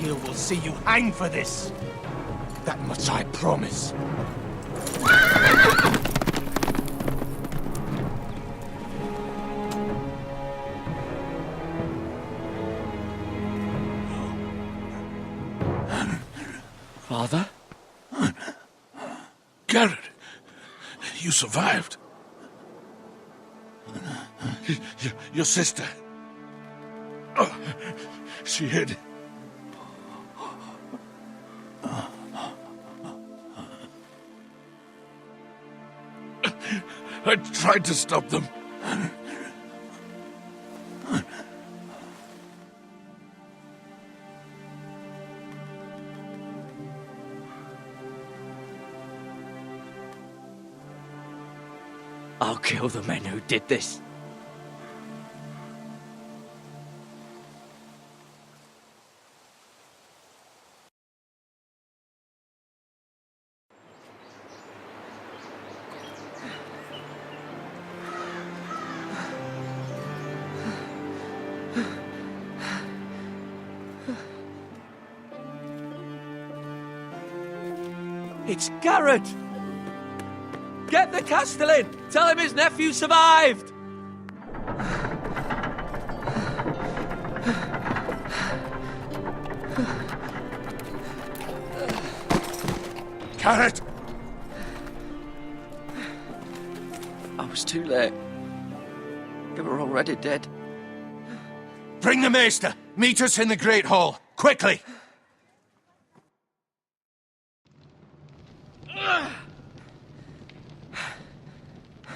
heel will see you hang for this. That much I promise. Father? Garrett, you survived. Your sister. Oh, she hid. I tried to stop them. I'll kill the men who did this. It's Garrett! Get the Castellan! Tell him his nephew survived! Garrett! I was too late. They were already dead. Bring the maester! Meet us in the Great Hall! Quickly!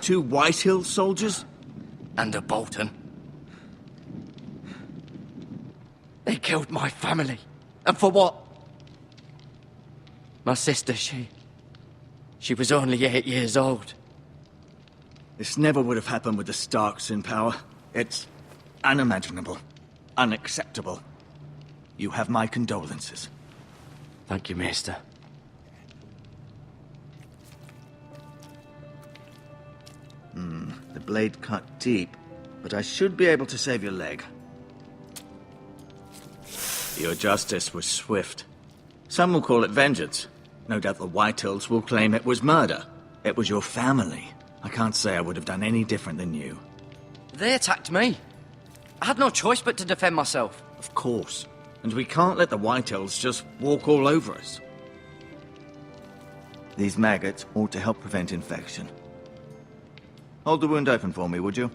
Two Whitehill soldiers? And a Bolton. They killed my family. And for what? My sister, she was only 8 years old. This never would have happened with the Starks in power. It's unimaginable. Unacceptable. You have my condolences. Thank you, Maester. The blade cut deep, but I should be able to save your leg. Your justice was swift. Some will call it vengeance. No doubt the Whitehills will claim it was murder. It was your family. I can't say I would have done any different than you. They attacked me. I had no choice but to defend myself. Of course. And we can't let the Whitehills just walk all over us. These maggots ought to help prevent infection. Hold the wound open for me, would you?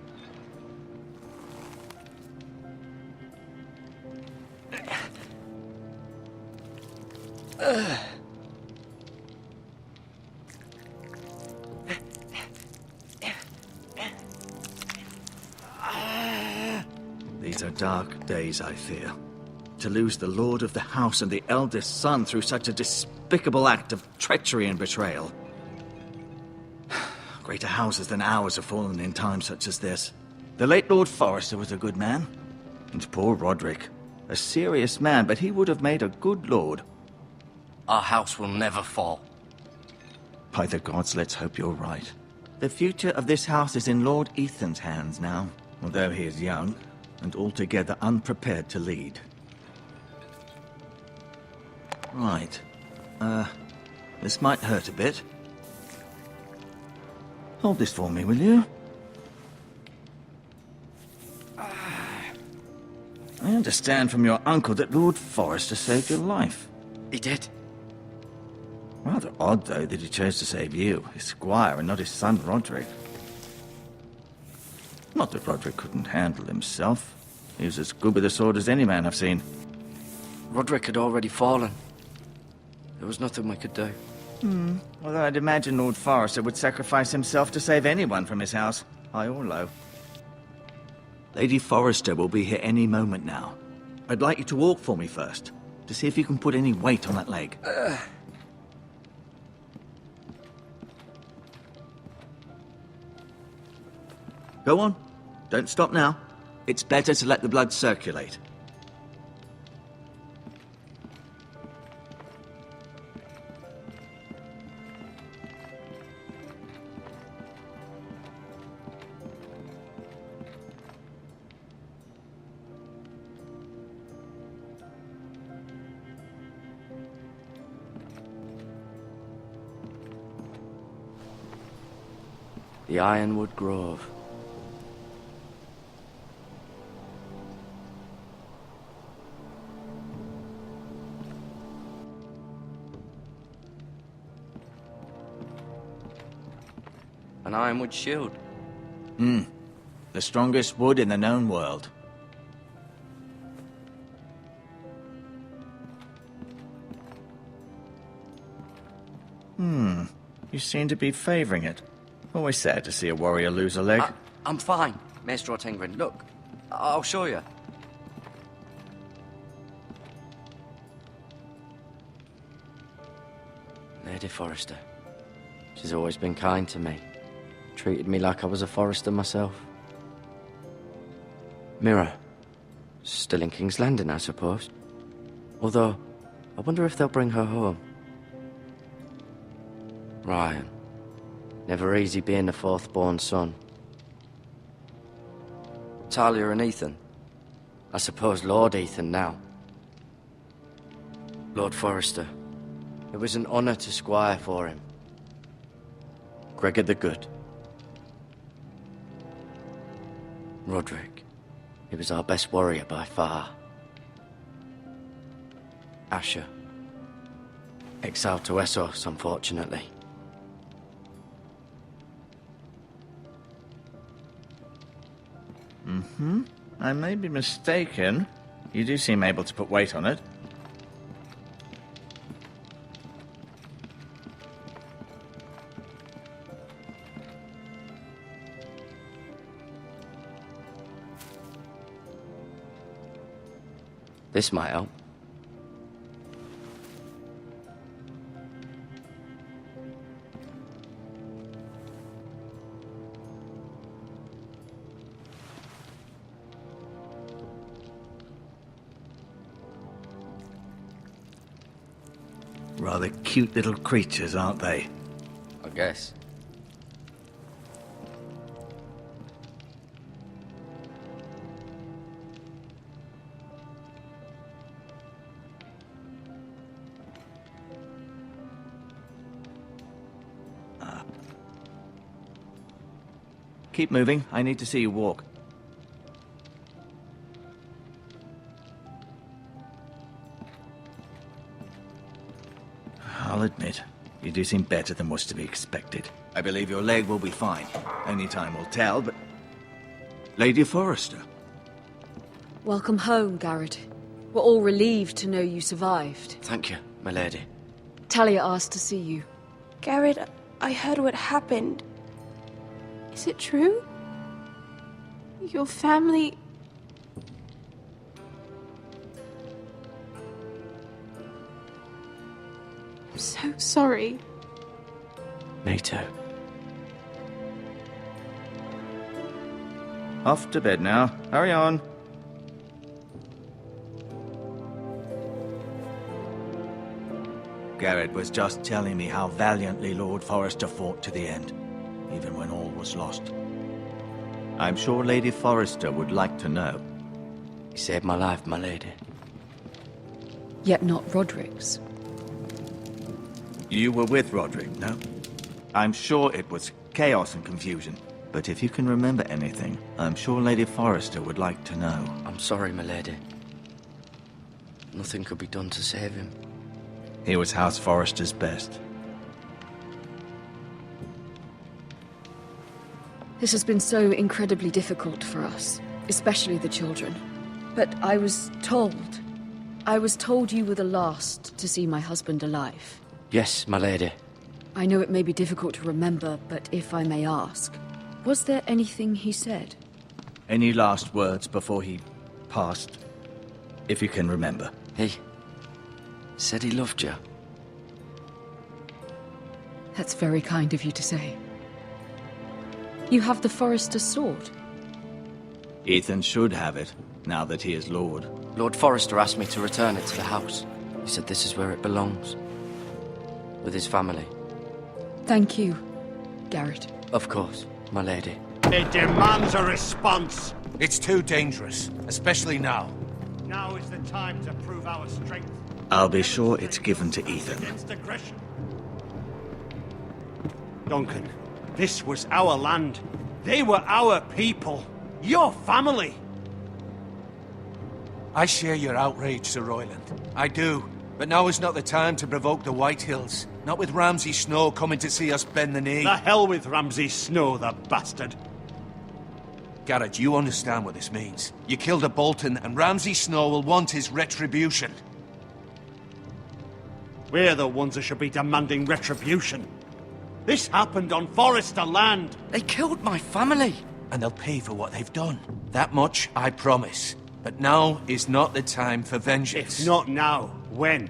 These are dark days, I fear. To lose the lord of the house and the eldest son through such a despicable act of treachery and betrayal. Greater houses than ours have fallen in times such as this. The late Lord Forrester was a good man. And poor Roderick. A serious man, but he would have made a good lord. Our house will never fall. By the gods, let's hope you're right. The future of this house is in Lord Ethan's hands now, although he is young and altogether unprepared to lead. Right. This might hurt a bit. Hold this for me, will you? I understand from your uncle that Lord Forrester saved your life. He did. Rather odd, though, that he chose to save you, his squire, and not his son Roderick. Not that Roderick couldn't handle himself. He was as good with a sword as any man I've seen. Roderick had already fallen. There was nothing we could do. Although I'd imagine Lord Forrester would sacrifice himself to save anyone from his house, high or low. Lady Forrester will be here any moment now. I'd like you to walk for me first, to see if you can put any weight on that leg. Go on. Don't stop now. It's better to let the blood circulate. The Ironwood Grove. An ironwood shield. The strongest wood in the known world. You seem to be favoring it. Always sad to see a warrior lose a leg. I'm fine, Maestro Tengrin. Look, I'll show you. Lady Forrester. She's always been kind to me. Treated me like I was a Forrester myself. Mirror. Still in King's Landing, I suppose. Although, I wonder if they'll bring her home. Ryan. Never easy being the fourth-born son. Talia and Ethan. I suppose Lord Ethan now. Lord Forrester. It was an honor to squire for him. Gregor the Good. Roderick. He was our best warrior by far. Asher. Exiled to Essos, unfortunately. I may be mistaken. You do seem able to put weight on it. This might help. Rather cute little creatures, aren't they? I guess. Keep moving. I need to see you walk. I'll admit, you do seem better than was to be expected. I believe your leg will be fine. Only time will tell, but... Lady Forrester. Welcome home, Garrett. We're all relieved to know you survived. Thank you, my lady. Talia asked to see you. Garrett, I heard what happened. Is it true? Your family... I'm so sorry. Me too. Off to bed now. Hurry on. Garrett was just telling me how valiantly Lord Forrester fought to the end, even when all was lost. I'm sure Lady Forrester would like to know. You saved my life, my lady. Yet not Roderick's. You were with Roderick, no? I'm sure it was chaos and confusion. But if you can remember anything, I'm sure Lady Forrester would like to know. I'm sorry, my lady. Nothing could be done to save him. He was House Forrester's best. This has been so incredibly difficult for us, especially the children. But I was told you were the last to see my husband alive. Yes, my lady. I know it may be difficult to remember, but if I may ask, was there anything he said? Any last words before he passed? If you can remember. He said he loved you. That's very kind of you to say. You have the Forrester's sword. Ethan should have it, now that he is Lord. Lord Forrester asked me to return it to the house. He said this is where it belongs. With his family. Thank you, Garrett. Of course, my lady. It demands a response. It's too dangerous, especially now. Now is the time to prove our strength. I'll be sure it's given to Ethan. Against aggression. Duncan, This was our land. They were our people. Your family. I share your outrage, Sir Royland. I do. But now is not the time to provoke the White Hills. Not with Ramsay Snow coming to see us bend the knee. The hell with Ramsay Snow, the bastard. Garrett, you understand what this means. You killed a Bolton, and Ramsay Snow will want his retribution. We're the ones that should be demanding retribution. This happened on Forrester land. They killed my family. And they'll pay for what they've done. That much, I promise. But now is not the time for vengeance. If not now, when?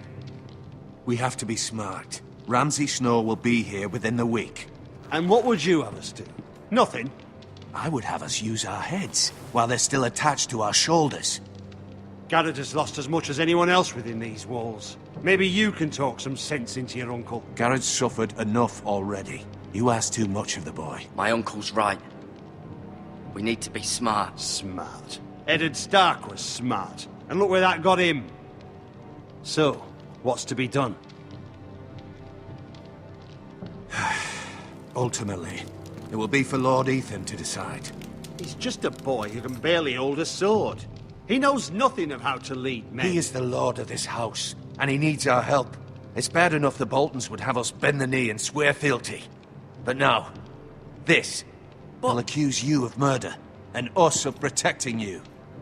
We have to be smart. Ramsay Snow will be here within the week. And what would you have us do? Nothing. I would have us use our heads, while they're still attached to our shoulders. Garrett has lost as much as anyone else within these walls. Maybe you can talk some sense into your uncle. Garrett's suffered enough already. You ask too much of the boy. My uncle's right. We need to be smart. Smart. Eddard Stark was smart. And look where that got him. So, what's to be done? Ultimately, it will be for Lord Ethan to decide. He's just a boy who can barely hold a sword. He knows nothing of how to lead men. He is the lord of this house, and he needs our help. It's bad enough the Boltons would have us bend the knee and swear fealty. But now, this will accuse you of murder, and us of protecting you.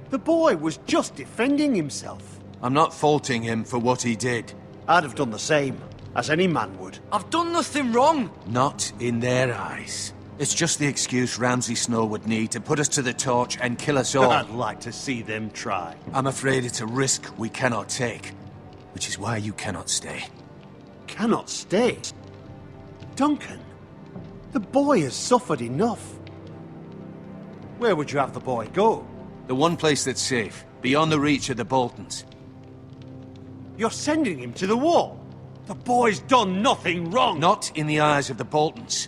The boy was just defending himself. I'm not faulting him for what he did. I'd have done the same, as any man would. I've done nothing wrong. Not in their eyes. It's just the excuse Ramsay Snow would need to put us to the torch and kill us all. I'd like to see them try. I'm afraid it's a risk we cannot take, which is why you cannot stay. Cannot stay? Duncan, the boy has suffered enough. Where would you have the boy go? The one place that's safe, beyond the reach of the Boltons. You're sending him to the wall? The boy's done nothing wrong! Not in the eyes of the Boltons.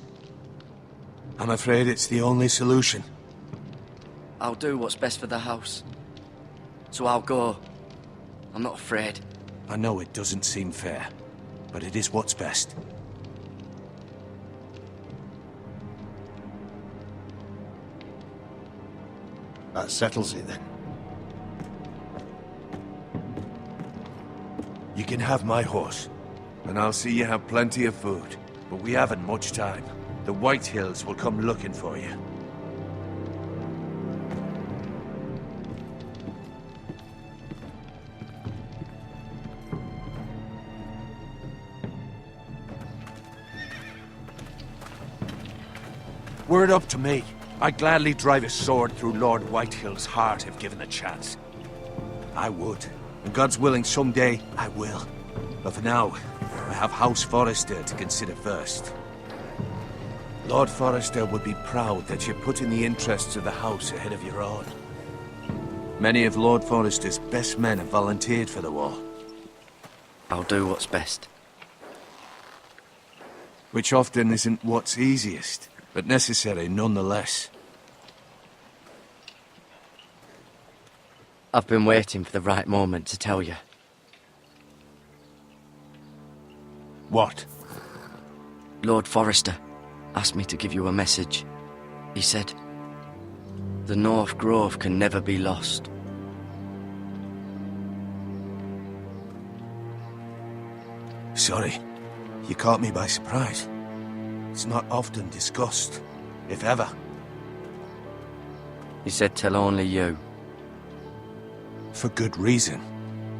I'm afraid it's the only solution. I'll do what's best for the house. So I'll go. I'm not afraid. I know it doesn't seem fair, but it is what's best. That settles it then. You can have my horse, and I'll see you have plenty of food. But we haven't much time. The White Hills will come looking for you. Were it up to me, I'd gladly drive a sword through Lord Whitehill's heart if given the chance. I would. And God's willing, someday I will. But for now, I have House Forrester to consider first. Lord Forrester would be proud that you're putting the interests of the house ahead of your own. Many of Lord Forrester's best men have volunteered for the war. I'll do what's best. Which often isn't what's easiest, but necessary nonetheless. I've been waiting for the right moment to tell you. What? Lord Forrester asked me to give you a message. He said, the North Grove can never be lost. Sorry, you caught me by surprise. It's not often discussed, if ever. He said tell only you. For good reason.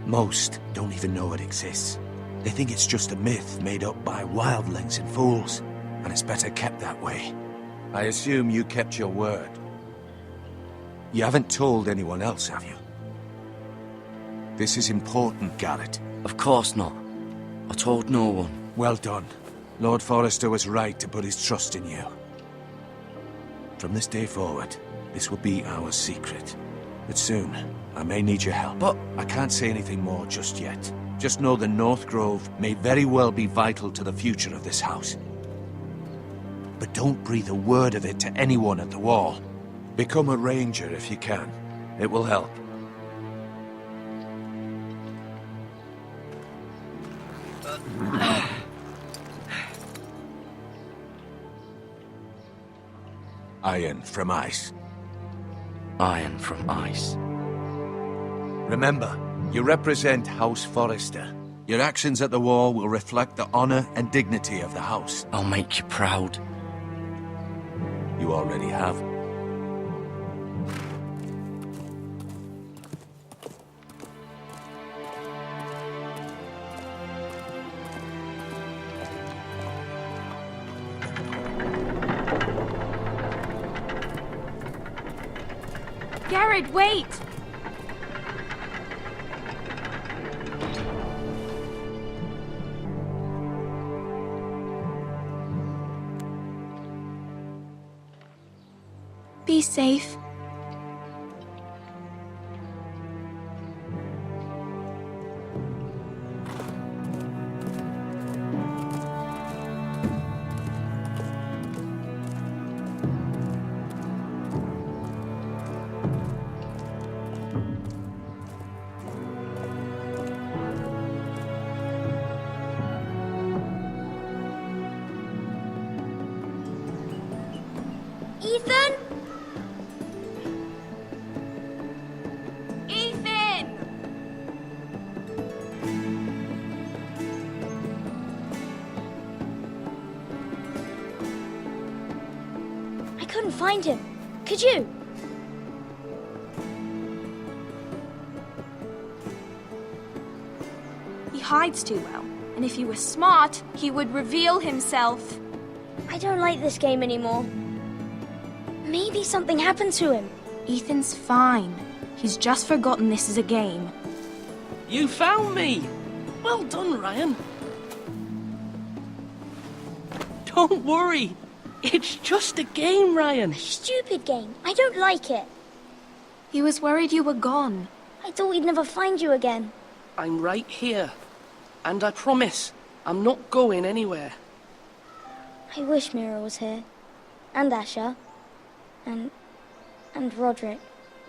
Most don't even know it exists. They think it's just a myth made up by wildlings and fools, and it's better kept that way. I assume you kept your word. You haven't told anyone else, have you? This is important, Garrett. Of course not. I told no one. Well done. Lord Forrester was right to put his trust in you. From this day forward, this will be our secret. But soon, I may need your help. But I can't say anything more just yet. Just know the North Grove may very well be vital to the future of this house. But don't breathe a word of it to anyone at the wall. Become a ranger if you can. It will help. Iron from ice. Iron from ice. Remember, you represent House Forrester. Your actions at the war will reflect the honor and dignity of the house. I'll make you proud. You already have. Garrett, wait! Be safe. Ethan? Ethan! I couldn't find him. Could you? He hides too well, and if he were smart, he would reveal himself. I don't like this game anymore. Maybe something happened to him. Ethan's fine. He's just forgotten this is a game. You found me! Well done, Ryan. Don't worry. It's just a game, Ryan. Stupid game. I don't like it. He was worried you were gone. I thought we'd never find you again. I'm right here. And I promise, I'm not going anywhere. I wish Mira was here. And Asher. And Roderick.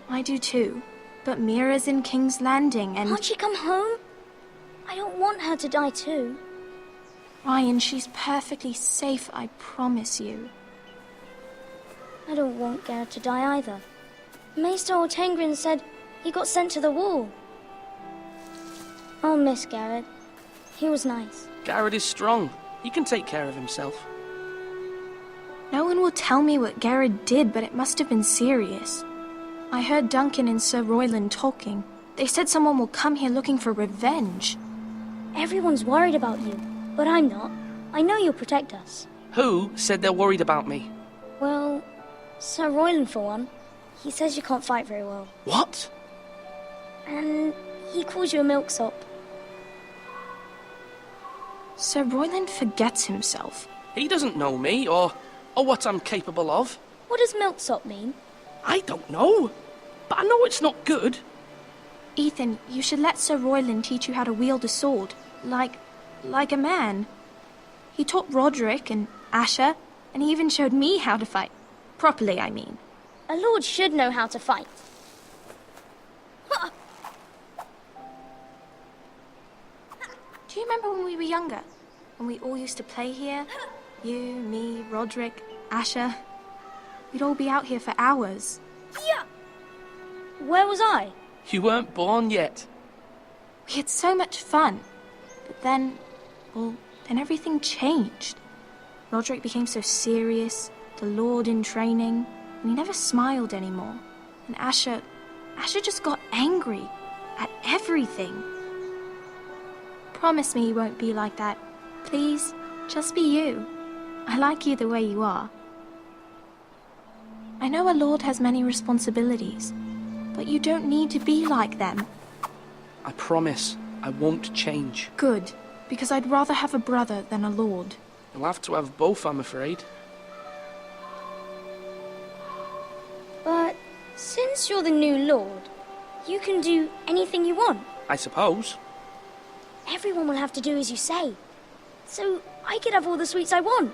I do too. But Mira's in King's Landing and... Can't she come home? I don't want her to die too. Ryan, she's perfectly safe, I promise you. I don't want Garrett to die either. Maester Ortengrin said he got sent to the wall. I'll miss Garrett. He was nice. Garrett is strong. He can take care of himself. No one will tell me what Garrett did, but it must have been serious. I heard Duncan and Sir Royland talking. They said someone will come here looking for revenge. Everyone's worried about you, but I'm not. I know you'll protect us. Who said they're worried about me? Well, Sir Royland for one. He says you can't fight very well. What? And he calls you a milksop. Sir Royland forgets himself. He doesn't know me, or what I'm capable of. What does milksop mean? I don't know. But I know it's not good. Ethan, you should let Sir Royland teach you how to wield a sword. Like a man. He taught Roderick and Asher, and he even showed me how to fight. Properly, I mean. A lord should know how to fight. Do you remember when we were younger? When we all used to play here? You, me, Roderick, Asher. We'd all be out here for hours. Yeah. Where was I? You weren't born yet. We had so much fun. But then everything changed. Roderick became so serious, the Lord in training, and he never smiled anymore. And Asher just got angry at everything. Promise me you won't be like that. Please, just be you. I like you the way you are. I know a lord has many responsibilities, but you don't need to be like them. I promise I won't change. Good, because I'd rather have a brother than a lord. You'll have to have both, I'm afraid. But since you're the new lord, you can do anything you want. I suppose. Everyone will have to do as you say. So I could have all the sweets I want.